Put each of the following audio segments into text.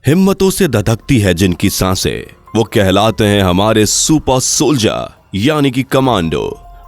हिम्मतों से धधकती है जिनकी सांसें, वो कहलाते हैं हमारे सुपर सोल्जर यानी कि कमांडो।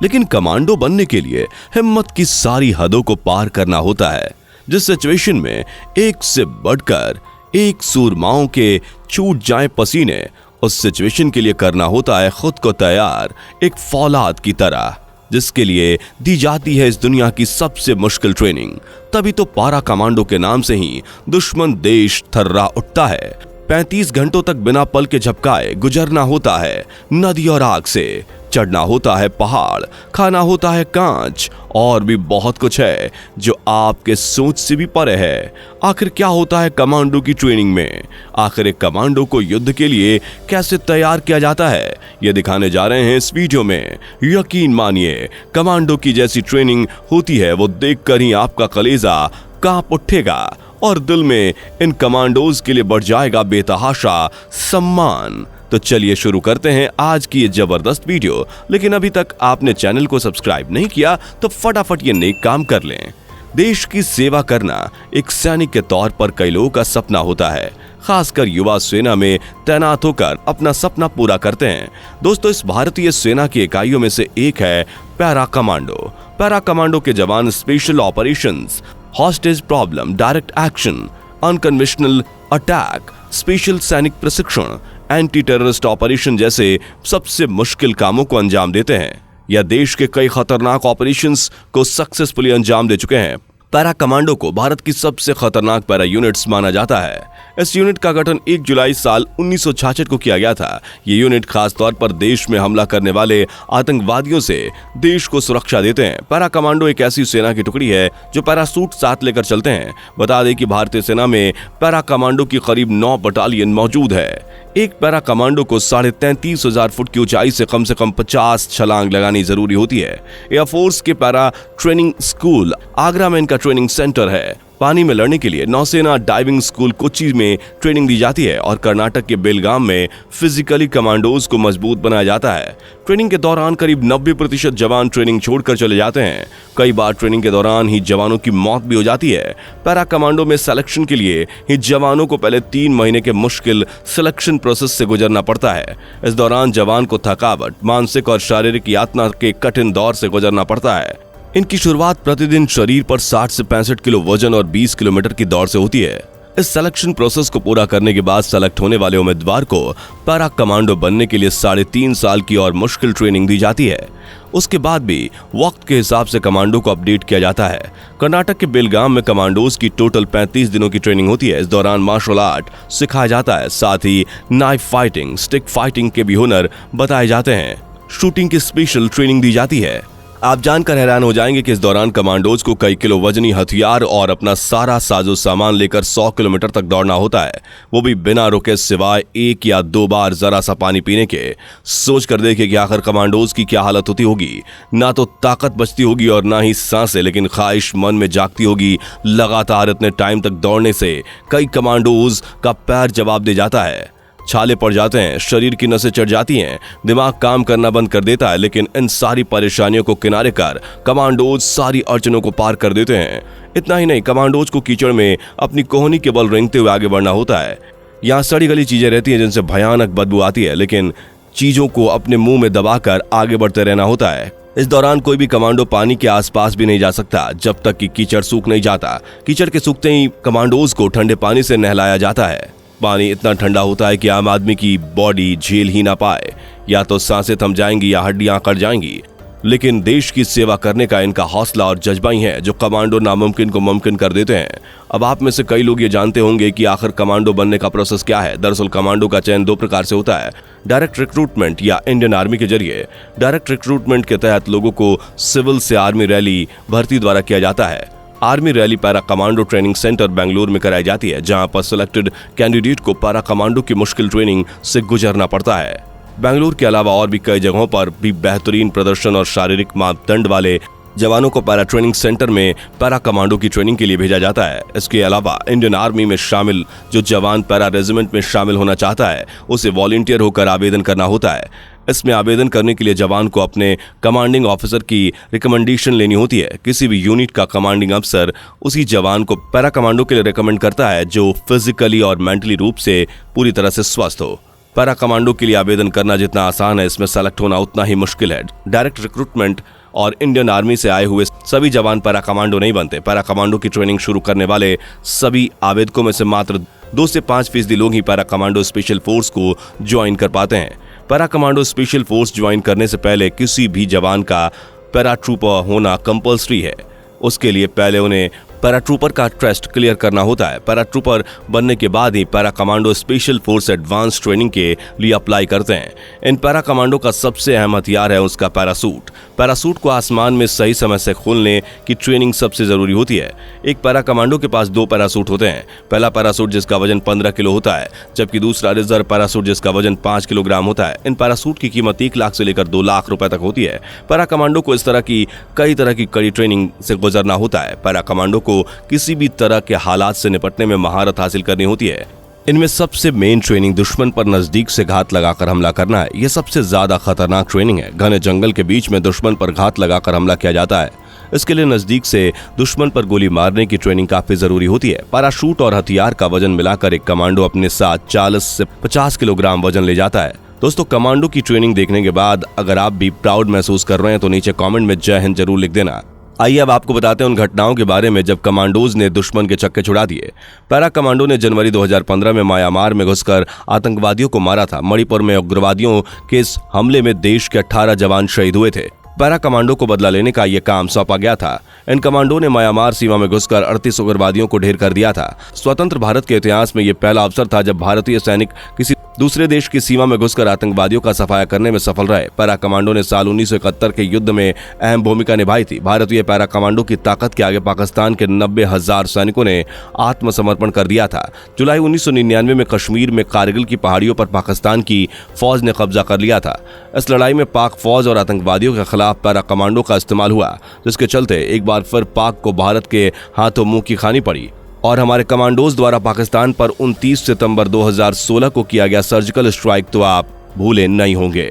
लेकिन कमांडो बनने के लिए हिम्मत की सारी हदों को पार करना होता है। जिस सिचुएशन में एक से बढ़कर एक सूरमाओं के छूट जाए पसीने, उस सिचुएशन के लिए करना होता है खुद को तैयार एक फौलाद की तरह, जिसके लिए दी जाती है इस दुनिया की सबसे मुश्किल ट्रेनिंग। तभी तो पारा कमांडो के नाम से ही दुश्मन देश थर्रा उठता है। 35 घंटों तक बिना पल के झपकाए गुजरना होता है नदी और आग से, चढ़ना होता है पहाड़, खाना होता है कांच, और भी बहुत कुछ है जो आपके सोच से भी परे है। आखिर क्या होता है कमांडो की ट्रेनिंग में? आखिर एक कमांडो को युद्ध के लिए कैसे तैयार किया जाता है, ये दिखाने जा रहे हैं इस वीडियो में। यकीन मानिए, कमांडो की जैसी ट्रेनिंग होती है वो देखकर ही आपका कलेजा कांप उठेगा और दिल में इन कमांडोज के लिए बढ़ जाएगा बेतहाशा सम्मान। तो चलिए शुरू करते हैं आज की ये जबरदस्त वीडियो। लेकिन अभी तक आपने चैनल को सब्सक्राइब नहीं किया तो फटाफट ये नेक काम कर लें। देश की सेवा करना एक सैनिक के तौर पर कई लोगों का सपना होता है, खासकर युवा सेना में तैनात होकर अपना सपना पूरा करते हैं। दोस्तों, इस भारतीय सेना की इकाइयों में से एक है पैरा कमांडो। पैरा कमांडो के जवान special operations, hostage problem, direct action, unconventional attack, special सैनिक प्रशिक्षण, एंटी टेररिस्ट ऑपरेशन जैसे सबसे मुश्किल कामों को अंजाम देते हैं। यह देश के कई खतरनाक ऑपरेशंस को सक्सेसफुली अंजाम दे चुके हैं। पैरा कमांडो को भारत की सबसे खतरनाक पैरा यूनिट्स माना जाता है। इस यूनिट का गठन 1 जुलाई साल 1966 को किया गया था। ये यूनिट खास तौर पर देश में हमला करने वाले आतंकवादियों से देश को सुरक्षा देते हैं। पैरा कमांडो एक ऐसी सेना की टुकड़ी है जो पैरासूट साथ लेकर चलते हैं। बता दें कि भारतीय सेना में पैरा कमांडो की करीब 9 बटालियन मौजूद है। एक पैरा कमांडो को 33,500 फुट की ऊंचाई से कम 50 छलांग लगानी जरूरी होती है। एयरफोर्स के पैरा ट्रेनिंग स्कूल आगरा में इनका ट्रेनिंग सेंटर है। पानी में लड़ने के लिए नौसेना डाइविंग स्कूल कोच्चि में ट्रेनिंग दी जाती है और कर्नाटक के बेलगाम में फिजिकली कमांडोज को मजबूत बनाया जाता है। ट्रेनिंग के दौरान करीब 90% जवान ट्रेनिंग छोड़कर चले जाते हैं। कई बार ट्रेनिंग के दौरान ही जवानों की मौत भी हो जाती है। पैरा कमांडो में सिलेक्शन के लिए ही जवानों को पहले 3 महीने के मुश्किल सिलेक्शन प्रोसेस से गुजरना पड़ता है। इस दौरान जवान को थकावट, मानसिक और शारीरिक यातना के कठिन दौर से गुजरना पड़ता है। इनकी शुरुआत प्रतिदिन शरीर पर 60 से 65 किलो वजन और 20 किलोमीटर की दौड़ से होती है। इस सिलेक्शन प्रोसेस को पूरा करने के बाद सेलेक्ट होने वाले उम्मीदवार को पैरा कमांडो बनने के लिए 3.5 साल की और मुश्किल ट्रेनिंग दी जाती है। उसके बाद भी वक्त के हिसाब से कमांडो को अपडेट किया जाता है। कर्नाटक के बेलगाम में कमांडोज की टोटल 35 दिनों की ट्रेनिंग होती है। इस दौरान मार्शल आर्ट सिखाया जाता है, साथ ही नाइफ फाइटिंग, स्टिक फाइटिंग के भी हुनर बताए जाते हैं। शूटिंग की स्पेशल ट्रेनिंग दी जाती है। आप जानकर हैरान हो जाएंगे कि इस दौरान कमांडोज को कई किलो वजनी हथियार और अपना सारा साजो सामान लेकर 100 किलोमीटर तक दौड़ना होता है, वो भी बिना रुके सिवाय 1 या 2 बार जरा सा पानी पीने के। सोच कर देखिए कि आखिर कमांडोज की क्या हालत होती होगी। ना तो ताकत बचती होगी और ना ही सांसें, लेकिन ख्वाहिश मन में जागती होगी। लगातार इतने टाइम तक दौड़ने से कई कमांडोज का पैर जवाब दे जाता है, छाले पड़ जाते हैं, शरीर की नसें चढ़ जाती हैं, दिमाग काम करना बंद कर देता है। लेकिन इन सारी परेशानियों को किनारे कर कमांडोज सारी अड़चनों को पार कर देते हैं। इतना ही नहीं, कमांडोज को कीचड़ में अपनी कोहनी के बल रेंगते हुए आगे बढ़ना होता है। यहाँ सड़ी गली चीजें रहती हैं जिनसे भयानक बदबू आती है, लेकिन चीजों को अपने मुंह में दबाकर आगे बढ़ते रहना होता है। इस दौरान कोई भी कमांडो पानी के आसपास भी नहीं जा सकता जब तक कि कीचड़ सूख नहीं जाता। कीचड़ के सूखते ही कमांडोज को ठंडे पानी से नहलाया जाता है। पानी इतना ठंडा होता है कि आम आदमी की बॉडी झेल ही ना पाए, या तो सांसें थम जाएंगी या हड्डियां कट जाएंगी। लेकिन देश की सेवा करने का इनका हौसला और जज्बा ही है जो कमांडो नामुमकिन को मुमकिन कर देते हैं। अब आप में से कई लोग ये जानते होंगे कि आखिर कमांडो बनने का प्रोसेस क्या है। दरअसल कमांडो का चयन 2 प्रकार से होता है, डायरेक्ट रिक्रूटमेंट या इंडियन आर्मी के जरिए। डायरेक्ट रिक्रूटमेंट के तहत लोगों को सिविल से आर्मी रैली भर्ती द्वारा किया जाता है। Army rally para commando training centre Bengaluru में कराई जाती है, जहां पर सिलेक्टेड कैंडिडेट को पैरा कमांडो की मुश्किल ट्रेनिंग से गुजरना पड़ता है। बेंगलुरु के अलावा और भी कई जगहों पर भी बेहतरीन प्रदर्शन और शारीरिक मापदंड वाले जवानों को पैरा ट्रेनिंग सेंटर में पैरा कमांडो की ट्रेनिंग के लिए भेजा जाता है। इसके अलावा इंडियन आर्मी में शामिल जो जवान पैरा रेजिमेंट में शामिल होना चाहता है, उसे वॉलंटियर होकर आवेदन करना होता है। इसमें आवेदन करने के लिए जवान को अपने कमांडिंग ऑफिसर की रिकमेंडेशन लेनी होती है। किसी भी यूनिट का कमांडिंग अफसर उसी जवान को पैरा कमांडो के लिए रिकमेंड करता है जो फिजिकली और मेंटली रूप से पूरी तरह से स्वस्थ हो। पैरा कमांडो के लिए आवेदन करना जितना आसान है, इसमें सेलेक्ट होना उतना ही मुश्किल है। डायरेक्ट रिक्रूटमेंट और इंडियन आर्मी से आए हुए सभी जवान पैरा कमांडो नहीं बनते। पैरा कमांडो की ट्रेनिंग शुरू करने वाले सभी आवेदकों में से मात्र 2 से 5% लोग ही पैरा कमांडो स्पेशल फोर्स को ज्वाइन कर पाते हैं। Para commando special force join करने से पहले किसी भी जवान का पैराट्रूपर होना कंपल्सरी है। उसके लिए पहले उन्हें पैराट्रूपर का टेस्ट क्लियर करना होता है। पैराट्रूपर बनने के बाद ही para commando special force advance training के लिए अप्लाई करते हैं। इन पैरा कमांडो का सबसे अहम हथियार है उसका पैरासूट। पैरासूट को आसमान में सही समय से खोलने की ट्रेनिंग सबसे जरूरी होती है। एक पैरा कमांडो के पास 2 पैरासूट होते हैं। पहला पैरासूट जिसका वजन 15 किलो होता है, जबकि दूसरा रिजर्व पैरासूट जिसका वजन 5 किलोग्राम होता है। इन पैरासूट की कीमत 1 लाख से लेकर 2 लाख रुपए तक होती है। पैरा कमांडो को इस तरह की कई तरह की कड़ी ट्रेनिंग से गुजरना होता है। पैरा कमांडो को किसी भी तरह के हालात से निपटने में महारत हासिल करनी होती है। इनमें सबसे मेन ट्रेनिंग दुश्मन पर नजदीक से घात लगाकर हमला करना है। यह सबसे ज्यादा खतरनाक ट्रेनिंग है। घने जंगल के बीच में दुश्मन पर घात लगाकर हमला किया जाता है। इसके लिए नजदीक से दुश्मन पर गोली मारने की ट्रेनिंग काफी जरूरी होती है। पैराशूट और हथियार का वजन मिलाकर एक कमांडो अपने साथ 40 से 50 किलोग्राम वजन ले जाता है। दोस्तों, कमांडो की ट्रेनिंग देखने के बाद अगर आप भी प्राउड महसूस कर रहे हैं तो नीचे कमेंट में जय हिंद जरूर लिख देना। आइए अब आपको बताते हैं उन घटनाओं के बारे में जब कमांडोज ने दुश्मन के छक्के छुड़ा दिए। पैरा कमांडो ने जनवरी 2015 में म्यांमार में घुसकर आतंकवादियों को मारा था। मणिपुर में उग्रवादियों के इस हमले में देश के 18 जवान शहीद हुए थे। पैरा कमांडो को बदला लेने का यह काम सौंपा गया था। इन कमांडो ने म्यांमार सीमा में घुसकर 38 उग्रवादियों को ढेर कर दिया था। स्वतंत्र भारत के इतिहास में यह पहला अवसर था जब भारतीय सैनिक किसी दूसरे देश की सीमा में घुसकर आतंकवादियों का सफाया करने में सफल रहे। पैरा कमांडो ने साल 1971 के युद्ध में अहम भूमिका निभाई थी। भारतीय पैरा कमांडो की ताकत के आगे पाकिस्तान के 90,000 सैनिकों ने आत्मसमर्पण कर दिया था। जुलाई 1999 में कश्मीर में कारगिल की पहाड़ियों पर पाकिस्तान की फौज ने कब्जा कर लिया था। इस लड़ाई में पाक फौज और आतंकवादियों के खिलाफ पैरा कमांडो का इस्तेमाल हुआ, जिसके चलते एक बार फिर पाक को भारत के हाथों मुंह की खानी पड़ी और हमारे कमांडोज द्वारा पाकिस्तान पर 29 सितंबर 2016 को किया गया सर्जिकल स्ट्राइक तो आप भूले नहीं होंगे।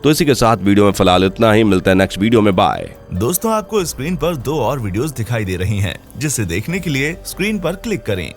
तो इसी के साथ वीडियो में फिलहाल इतना ही। मिलता है नेक्स्ट वीडियो में। बाय। दोस्तों, आपको स्क्रीन पर 2 और वीडियोस दिखाई दे रही हैं, जिसे देखने के लिए स्क्रीन पर क्लिक करें।